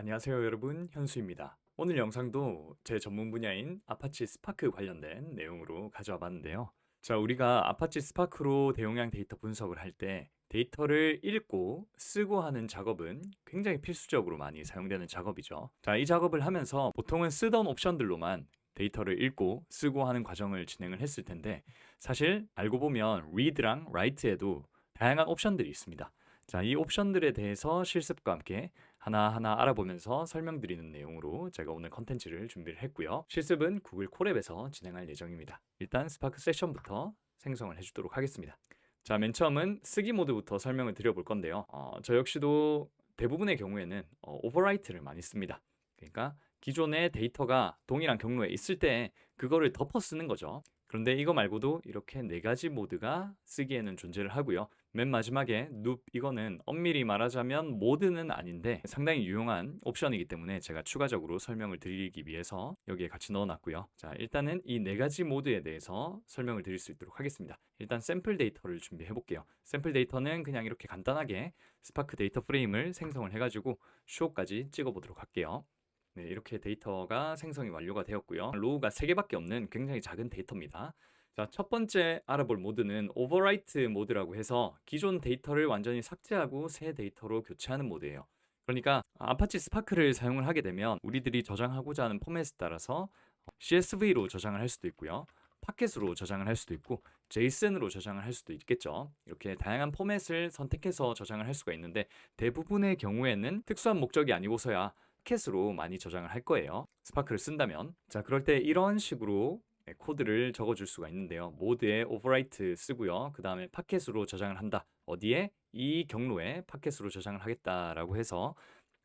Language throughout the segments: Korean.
안녕하세요 여러분, 현수입니다. 오늘 영상도 제 전문 분야인 아파치 스파크 관련된 내용으로 가져와 봤는데요. 자, 우리가 아파치 스파크로 대용량 데이터 분석을 할 때 데이터를 읽고 쓰고 하는 작업은 굉장히 필수적으로 많이 사용되는 작업이죠. 자, 이 작업을 하면서 보통은 쓰던 옵션들로만 데이터를 읽고 쓰고 하는 과정을 진행을 했을 텐데, 사실 알고 보면 read랑 write에도 다양한 옵션들이 있습니다. 자, 이 옵션들에 대해서 실습과 함께 하나하나 알아보면서 설명드리는 내용으로 제가 오늘 컨텐츠를 준비를 했고요. 실습은 구글 콜앱에서 진행할 예정입니다. 일단 스파크 세션부터 생성을 해주도록 하겠습니다. 자, 맨 처음은 쓰기 모드부터 설명을 드려볼 건데요. 저 역시도 대부분의 경우에는 오버라이트를 많이 씁니다. 그러니까 기존의 데이터가 동일한 경로에 있을 때 그거를 덮어 쓰는 거죠. 그런데 이거 말고도 이렇게 네 가지 모드가 쓰기에는 존재를 하고요. 맨 마지막에 눕, 이거는 엄밀히 말하자면 모드는 아닌데 상당히 유용한 옵션이기 때문에 제가 추가적으로 설명을 드리기 위해서 여기에 같이 넣어놨고요. 자, 일단은 이 네 가지 모드에 대해서 설명을 드릴 수 있도록 하겠습니다. 일단 샘플 데이터를 준비해 볼게요. 샘플 데이터는 그냥 이렇게 간단하게 스파크 데이터 프레임을 생성을 해가지고 show까지 찍어 보도록 할게요. 네, 이렇게 데이터가 생성이 완료가 되었고요. 로우가 3개밖에 없는 굉장히 작은 데이터입니다. 자, 첫 번째 알아볼 모드는 오버라이트 모드라고 해서 기존 데이터를 완전히 삭제하고 새 데이터로 교체하는 모드예요. 그러니까 아파치 스파크를 사용을 하게 되면 우리들이 저장하고자 하는 포맷에 따라서 CSV로 저장을 할 수도 있고요. 파켓으로 저장을 할 수도 있고 JSON으로 저장을 할 수도 있겠죠. 이렇게 다양한 포맷을 선택해서 저장을 할 수가 있는데, 대부분의 경우에는 특수한 목적이 아니고서야 파켓으로 많이 저장을 할 거예요. 스파크를 쓴다면. 자, 그럴 때 이런 식으로 코드를 적어줄 수가 있는데요. 모드에 오버라이트 쓰고요. 그 다음에 파켓으로 저장을 한다. 어디에? 이 경로에 파켓으로 저장을 하겠다라고 해서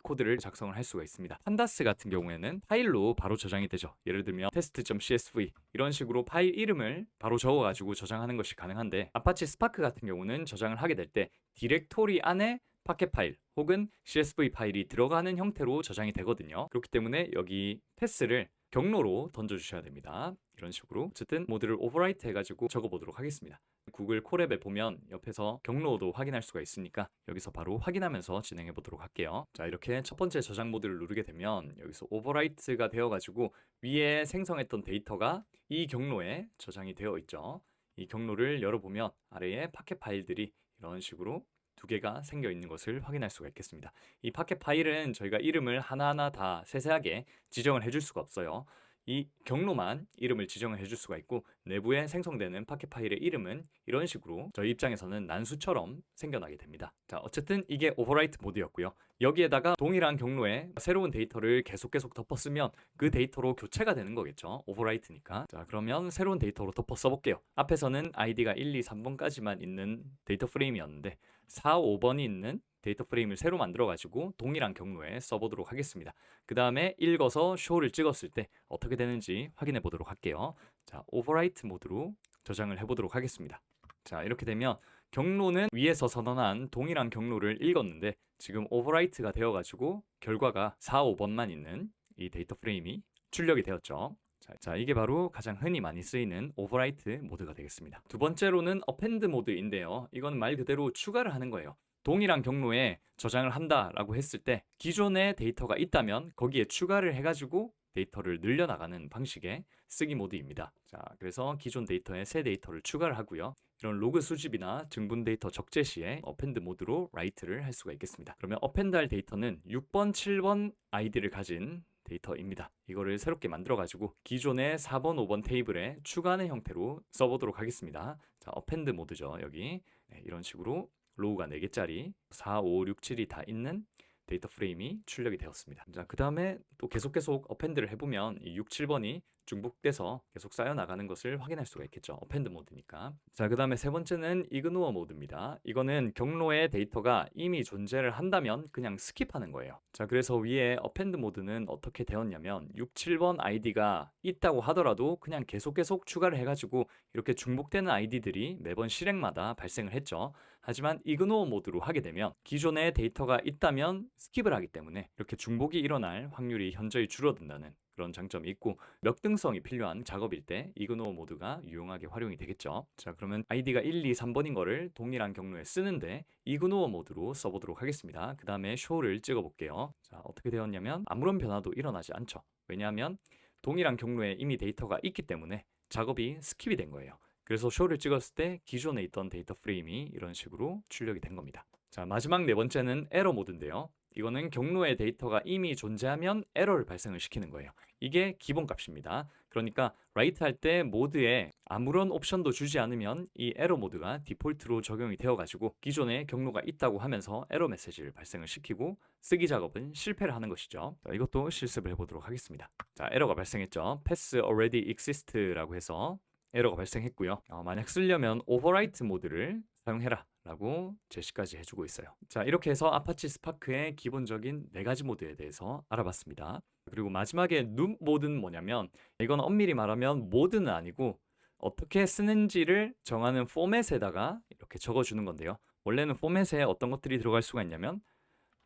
코드를 작성을 할 수가 있습니다. 판다스 같은 경우에는 파일로 바로 저장이 되죠. 예를 들면 test.csv 이런 식으로 파일 이름을 바로 적어가지고 저장하는 것이 가능한데, 아파치 스파크 같은 경우는 저장을 하게 될 때 디렉토리 안에 파켓 파일 혹은 CSV 파일이 들어가는 형태로 저장이 되거든요. 그렇기 때문에 여기 패스를 경로로 던져주셔야 됩니다. 이런 식으로 어쨌든 모드를 오버라이트 해가지고 적어보도록 하겠습니다. 구글 콜앱에 보면 옆에서 경로도 확인할 수가 있으니까 여기서 바로 확인하면서 진행해 보도록 할게요. 자, 이렇게 첫 번째 저장 모드를 누르게 되면 여기서 오버라이트가 되어가지고 위에 생성했던 데이터가 이 경로에 저장이 되어 있죠. 이 경로를 열어보면 아래에 파켓 파일들이 이런 식으로 2개가 생겨 있는 것을 확인할 수가 있겠습니다. 이 파켓 파일은 저희가 이름을 하나하나 다 세세하게 지정을 해줄 수가 없어요. 이 경로만 이름을 지정을 해줄 수가 있고, 내부에 생성되는 파켓 파일의 이름은 이런 식으로 저희 입장에서는 난수처럼 생겨나게 됩니다. 자, 어쨌든 이게 오버라이트 모드였고요. 여기에다가 동일한 경로에 새로운 데이터를 계속 덮어 쓰면 그 데이터로 교체가 되는 거겠죠. 오버라이트니까. 자, 그러면 새로운 데이터로 덮어 써볼게요. 앞에서는 아이디가 1, 2, 3번까지만 있는 데이터 프레임이었는데 4, 5번이 있는 데이터 프레임을 새로 만들어가지고 동일한 경로에 써보도록 하겠습니다. 그 다음에 읽어서 show를 찍었을 때 어떻게 되는지 확인해 보도록 할게요. 자, 오버라이트 모드로 저장을 해보도록 하겠습니다. 자, 이렇게 되면 경로는 위에서 선언한 동일한 경로를 읽었는데 지금 오버라이트가 되어가지고 결과가 4, 5번만 있는 이 데이터 프레임이 출력이 되었죠. 자, 이게 바로 가장 흔히 많이 쓰이는 오버라이트 모드가 되겠습니다. 두 번째로는 append 모드인데요. 이건 말 그대로 추가를 하는 거예요. 동일한 경로에 저장을 한다라고 했을 때 기존의 데이터가 있다면 거기에 추가를 해가지고 데이터를 늘려나가는 방식의 쓰기 모드입니다. 자, 그래서 기존 데이터에 새 데이터를 추가를 하고요. 이런 로그 수집이나 증분 데이터 적재 시에 append 모드로 write를 할 수가 있겠습니다. 그러면 append 할 데이터는 6번, 7번 아이디를 가진 데이터입니다. 이거를 새롭게 만들어가지고 기존의 4번, 5번 테이블에 추가하는 형태로 써보도록 하겠습니다. 자, append 모드죠. 여기 이런 식으로 로우가 4개짜리 4, 5, 6, 7이 다 있는 데이터 프레임이 출력이 되었습니다. 자, 그 다음에 또 계속 어펜드를 해보면 이 6, 7번이 중복돼서 계속 쌓여 나가는 것을 확인할 수가 있겠죠. 어펜드 모드니까. 자, 그 다음에 세 번째는 이그노어 모드입니다. 이거는 경로에 데이터가 이미 존재를 한다면 그냥 스킵하는 거예요. 자, 그래서 위에 어펜드 모드는 어떻게 되었냐면 6, 7번 아이디가 있다고 하더라도 그냥 계속 추가를 해가지고 이렇게 중복되는 아이디들이 매번 실행마다 발생을 했죠. 하지만 이그노어 모드로 하게 되면 기존에 데이터가 있다면 스킵을 하기 때문에 이렇게 중복이 일어날 확률이 현저히 줄어든다는 그런 장점이 있고, 역등성이 필요한 작업일 때 이그노어 모드가 유용하게 활용이 되겠죠. 자, 그러면 아이디가 1, 2, 3번인 거를 동일한 경로에 쓰는데 이그노어 모드로 써보도록 하겠습니다. 그 다음에 show를 찍어볼게요. 자, 어떻게 되었냐면 아무런 변화도 일어나지 않죠. 왜냐하면 동일한 경로에 이미 데이터가 있기 때문에 작업이 스킵이 된 거예요. 그래서 show를 찍었을 때 기존에 있던 데이터 프레임이 이런 식으로 출력이 된 겁니다. 자, 마지막 네 번째는 에러 모드인데요. 이거는 경로에 데이터가 이미 존재하면 에러를 발생을 시키는 거예요. 이게 기본 값입니다. 그러니까 write 할 때 모드에 아무런 옵션도 주지 않으면 이 에러 모드가 디폴트로 적용이 되어가지고 기존에 경로가 있다고 하면서 에러 메시지를 발생을 시키고 쓰기 작업은 실패를 하는 것이죠. 자, 이것도 실습을 해보도록 하겠습니다. 자, 에러가 발생했죠. pass already exist라고 해서 에러가 발생했고요. 만약 쓰려면 overwrite 모드를 사용해라 라고 제시까지 해주고 있어요. 자, 이렇게 해서 아파치 스파크의 기본적인 4가지 모드에 대해서 알아봤습니다. 그리고 마지막에 loop 모드는 뭐냐면, 이건 엄밀히 말하면 모드는 아니고 어떻게 쓰는지를 정하는 포맷에다가 이렇게 적어주는 건데요. 원래는 포맷에 어떤 것들이 들어갈 수가 있냐면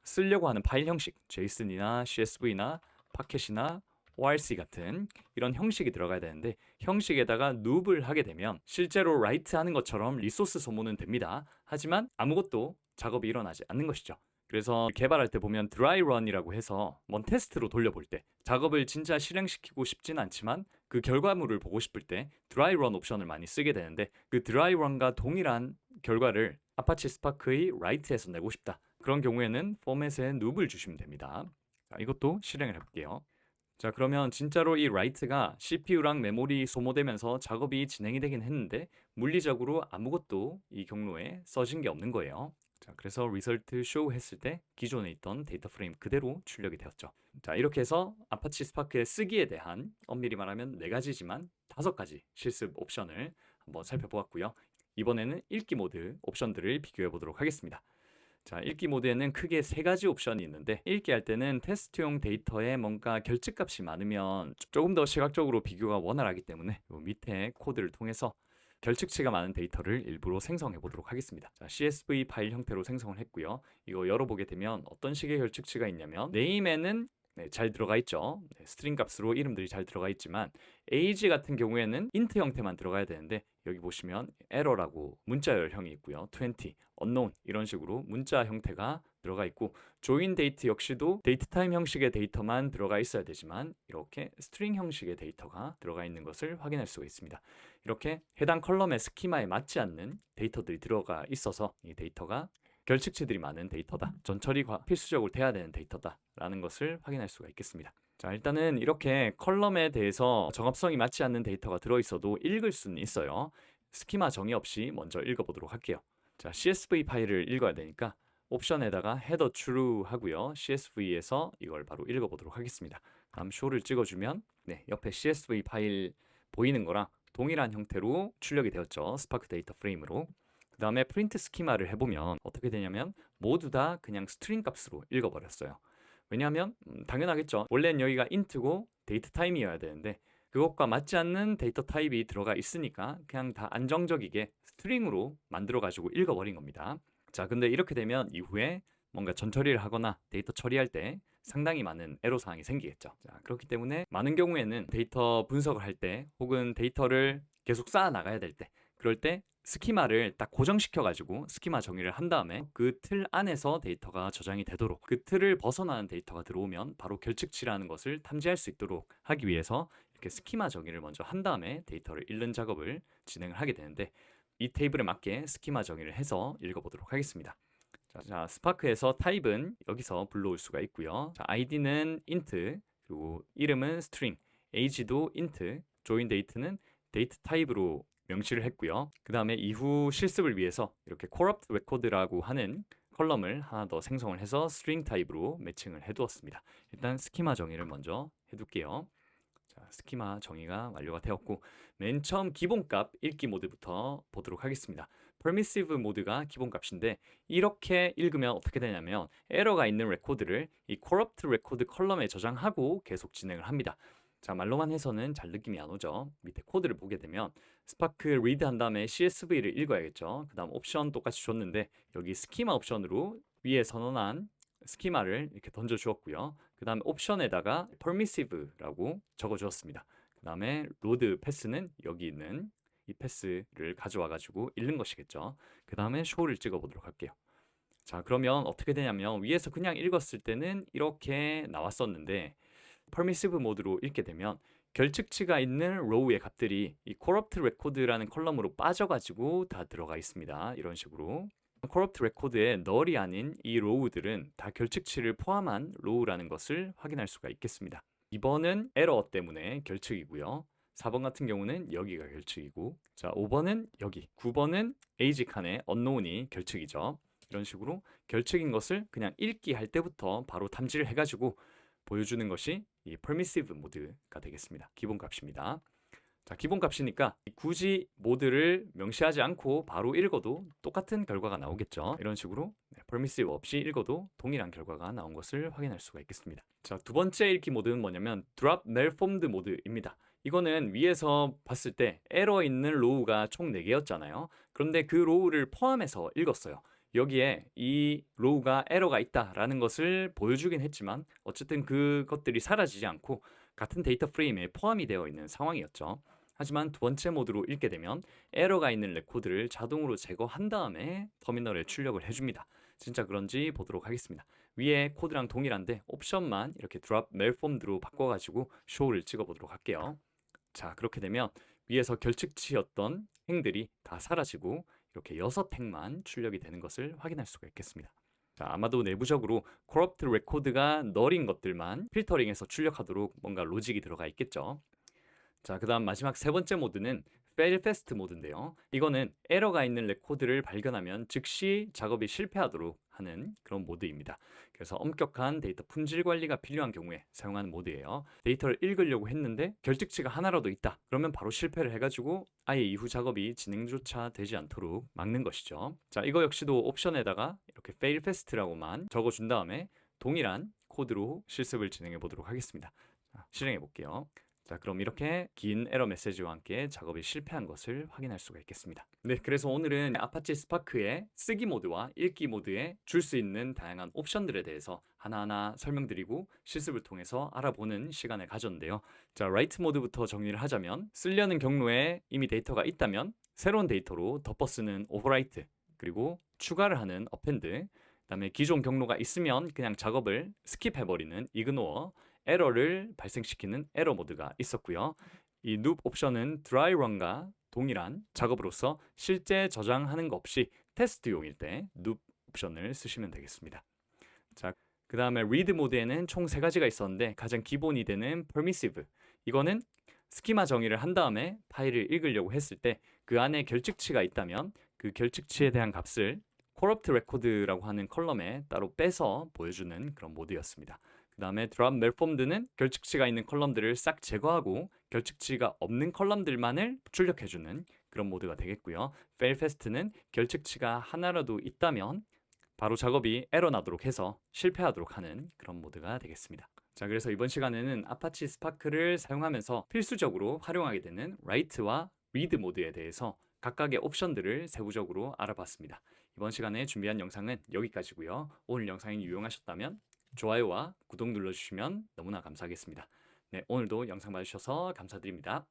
쓰려고 하는 파일 형식, JSON이나 CSV나 파켓이나 ORC 같은 이런 형식이 들어가야 되는데, 형식에다가 loop을 하게 되면 실제로 write 하는 것처럼 리소스 소모는 됩니다. 하지만 아무것도 작업이 일어나지 않는 것이죠. 그래서 개발할 때 보면 dry run이라고 해서 테스트로 돌려볼 때 작업을 진짜 실행시키고 싶진 않지만 그 결과물을 보고 싶을 때 dry run 옵션을 많이 쓰게 되는데, 그 dry run과 동일한 결과를 아파치 스파크의 write에서 내고 싶다. 그런 경우에는 포맷에 loop을 주시면 됩니다. 자, 이것도 실행을 해볼게요. 자, 그러면 진짜로 이 write가 CPU랑 메모리 소모되면서 작업이 진행이 되긴 했는데 물리적으로 아무것도 이 경로에 써진 게 없는 거예요. 자, 그래서 result show 했을 때 기존에 있던 데이터 프레임 그대로 출력이 되었죠. 자, 이렇게 해서 아파치 스파크의 쓰기에 대한 엄밀히 말하면 4가지지만 5가지 실습 옵션을 한번 살펴보았고요. 이번에는 읽기 모드 옵션들을 비교해 보도록 하겠습니다. 자, 읽기 모드에는 크게 3가지 옵션이 있는데, 읽기 할 때는 테스트용 데이터에 뭔가 결측값이 많으면 조금 더 시각적으로 비교가 원활하기 때문에 밑에 코드를 통해서 결측치가 많은 데이터를 일부러 생성해 보도록 하겠습니다. 자, CSV 파일 형태로 생성을 했고요. 이거 열어보게 되면 어떤 식의 결측치가 있냐면, 네임에는 잘 들어가 있죠. 스트링 값으로 이름들이 잘 들어가 있지만 age 같은 경우에는 int 형태만 들어가야 되는데, 여기 보시면 error라고 문자열형이 있고요. 20, unknown 이런 식으로 문자 형태가 들어가 있고, join date 역시도 datetime 형식의 데이터만 들어가 있어야 되지만 이렇게 string 형식의 데이터가 들어가 있는 것을 확인할 수가 있습니다. 이렇게 해당 컬럼의 스키마에 맞지 않는 데이터들이 들어가 있어서 이 데이터가 결측치들이 많은 데이터다, 전처리가 필수적으로 돼야 되는 데이터다 라는 것을 확인할 수가 있겠습니다. 자, 일단은 이렇게 컬럼에 대해서 정합성이 맞지 않는 데이터가 들어있어도 읽을 수는 있어요. 스키마 정의 없이 먼저 읽어보도록 할게요. 자, CSV 파일을 읽어야 되니까 옵션에다가 header true 하고요. CSV에서 이걸 바로 읽어보도록 하겠습니다. 다음 show를 찍어주면 옆에 CSV 파일 보이는 거랑 동일한 형태로 출력이 되었죠. 스파크 데이터 프레임으로. 그 다음에 프린트 스키마를 해보면 어떻게 되냐면 모두 다 그냥 스트링 값으로 읽어버렸어요. 왜냐하면 당연하겠죠. 원래는 여기가 int고 데이터 타임이어야 되는데 그것과 맞지 않는 데이터 타입이 들어가 있으니까 그냥 다 안정적이게 스트링으로 만들어가지고 읽어버린 겁니다. 자, 근데 이렇게 되면 이후에 뭔가 전처리를 하거나 데이터 처리할 때 상당히 많은 애로사항이 생기겠죠. 자, 그렇기 때문에 많은 경우에는 데이터 분석을 할 때 혹은 데이터를 계속 쌓아 나가야 될 때, 그럴 때 스키마를 딱 고정시켜가지고 스키마 정의를 한 다음에 그 틀 안에서 데이터가 저장이 되도록, 그 틀을 벗어나는 데이터가 들어오면 바로 결측치라는 것을 탐지할 수 있도록 하기 위해서 이렇게 스키마 정의를 먼저 한 다음에 데이터를 읽는 작업을 진행을 하게 되는데, 이 테이블에 맞게 스키마 정의를 해서 읽어보도록 하겠습니다. 자, 스파크에서 타입은 여기서 불러올 수가 있고요. 자, id는 int, 그리고 이름은 string, age도 int, join date는 date 타입으로 명시를 했고요. 그 다음에 이후 실습을 위해서 이렇게 corrupt record라고 하는 컬럼을 하나 더 생성을 해서 string 타입으로 매칭을 해두었습니다. 일단 스키마 정의를 먼저 해둘게요. 자, 스키마 정의가 완료가 되었고, 맨 처음 기본값 읽기 모드부터 보도록 하겠습니다. permissive 모드가 기본값인데 이렇게 읽으면 어떻게 되냐면 에러가 있는 레코드를 이 corrupt record 컬럼에 저장하고 계속 진행을 합니다. 자, 말로만 해서는 잘 느낌이 안 오죠. 밑에 코드를 보게 되면 스파크 리드 한 다음에 CSV를 읽어야겠죠. 그 다음 옵션 똑같이 줬는데 여기 스키마 옵션으로 위에 선언한 스키마를 이렇게 던져 주었고요. 그 다음에 옵션에다가 permissive라고 적어 주었습니다. 그 다음에 로드 패스는 여기 있는 이 패스를 가져와 가지고 읽는 것이겠죠. 그 다음에 show를 찍어 보도록 할게요. 자, 그러면 어떻게 되냐면 위에서 그냥 읽었을 때는 이렇게 나왔었는데 permissive 모드로 읽게 되면 결측치가 있는 row의 값들이 이 corrupt record라는 컬럼으로 빠져가지고 다 들어가 있습니다. 이런 식으로 corrupt record의 null이 아닌 이 row들은 다 결측치를 포함한 row라는 것을 확인할 수가 있겠습니다. 2번은 에러 때문에 결측이고요. 4번 같은 경우는 여기가 결측이고, 자, 5번은 여기, 9번은 age 칸의 unknown이 결측이죠. 이런 식으로 결측인 것을 그냥 읽기 할 때부터 바로 탐지를 해가지고 보여주는 것이 이 permissive 모드가 되겠습니다. 기본 값입니다. 자, 기본 값이니까 굳이 모드를 명시하지 않고 바로 읽어도 똑같은 결과가 나오겠죠. 이런 식으로 permissive 없이 읽어도 동일한 결과가 나온 것을 확인할 수가 있겠습니다. 자, 두 번째 읽기 모드는 뭐냐면 drop malformed 모드입니다. 이거는 위에서 봤을 때 에러 있는 로우가 총 4개였잖아요. 그런데 그 로우를 포함해서 읽었어요. 여기에 이 로우가 에러가 있다라는 것을 보여주긴 했지만 어쨌든 그것들이 사라지지 않고 같은 데이터 프레임에 포함이 되어 있는 상황이었죠. 하지만 두 번째 모드로 읽게 되면 에러가 있는 레코드를 자동으로 제거한 다음에 터미널에 출력을 해줍니다. 진짜 그런지 보도록 하겠습니다. 위에 코드랑 동일한데 옵션만 이렇게 drop malformed로 바꿔가지고 show를 찍어보도록 할게요. 자, 그렇게 되면 위에서 결측치였던 행들이 다 사라지고 이렇게 6행만 출력이 되는 것을 확인할 수가 있겠습니다. 자, 아마도 내부적으로 corrupt record가 null인 것들만 필터링해서 출력하도록 뭔가 로직이 들어가 있겠죠. 자, 그 다음 마지막 세 번째 모드는 fail fast 모드인데요. 이거는 에러가 있는 레코드를 발견하면 즉시 작업이 실패하도록 하는 그런 모드입니다. 그래서 엄격한 데이터 품질 관리가 필요한 경우에 사용하는 모드예요. 데이터를 읽으려고 했는데 결측치가 하나라도 있다. 그러면 바로 실패를 해가지고 아예 이후 작업이 진행조차 되지 않도록 막는 것이죠. 자, 이거 역시도 옵션에다가 이렇게 fail fast라고만 적어준 다음에 동일한 코드로 실습을 진행해 보도록 하겠습니다. 자, 실행해 볼게요. 자, 그럼 이렇게 긴 에러 메시지와 함께 작업이 실패한 것을 확인할 수가 있겠습니다. 네, 그래서 오늘은 아파치 스파크의 쓰기 모드와 읽기 모드에 줄 수 있는 다양한 옵션들에 대해서 하나하나 설명드리고 실습을 통해서 알아보는 시간을 가졌는데요. 자, 라이트 모드부터 정리를 하자면 쓰려는 경로에 이미 데이터가 있다면 새로운 데이터로 덮어 쓰는 오버라이트, 그리고 추가를 하는 어펜드, 그다음에 기존 경로가 있으면 그냥 작업을 스킵해버리는 이그노어, 에러를 발생시키는 에러 모드가 있었고요. 이 loop 옵션은 dry run과 동일한 작업으로서 실제 저장하는 거 없이 테스트용일 때 loop 옵션을 쓰시면 되겠습니다. 자, 그 다음에 read 모드에는 총 3가지가 있었는데 가장 기본이 되는 permissive, 이거는 스키마 정의를 한 다음에 파일을 읽으려고 했을 때 그 안에 결측치가 있다면 그 결측치에 대한 값을 corrupt record라고 하는 컬럼에 따로 빼서 보여주는 그런 모드였습니다. 그 다음에 drop malformed는 결측치가 있는 컬럼들을 싹 제거하고 결측치가 없는 컬럼들만을 출력해주는 그런 모드가 되겠고요. fail fast는 결측치가 하나라도 있다면 바로 작업이 에러 나도록 해서 실패하도록 하는 그런 모드가 되겠습니다. 자, 그래서 이번 시간에는 아파치 스파크를 사용하면서 필수적으로 활용하게 되는 write와 read 모드에 대해서 각각의 옵션들을 세부적으로 알아봤습니다. 이번 시간에 준비한 영상은 여기까지고요. 오늘 영상이 유용하셨다면 좋아요와 구독 눌러주시면 너무나 감사하겠습니다. 네, 오늘도 영상 봐주셔서 감사드립니다.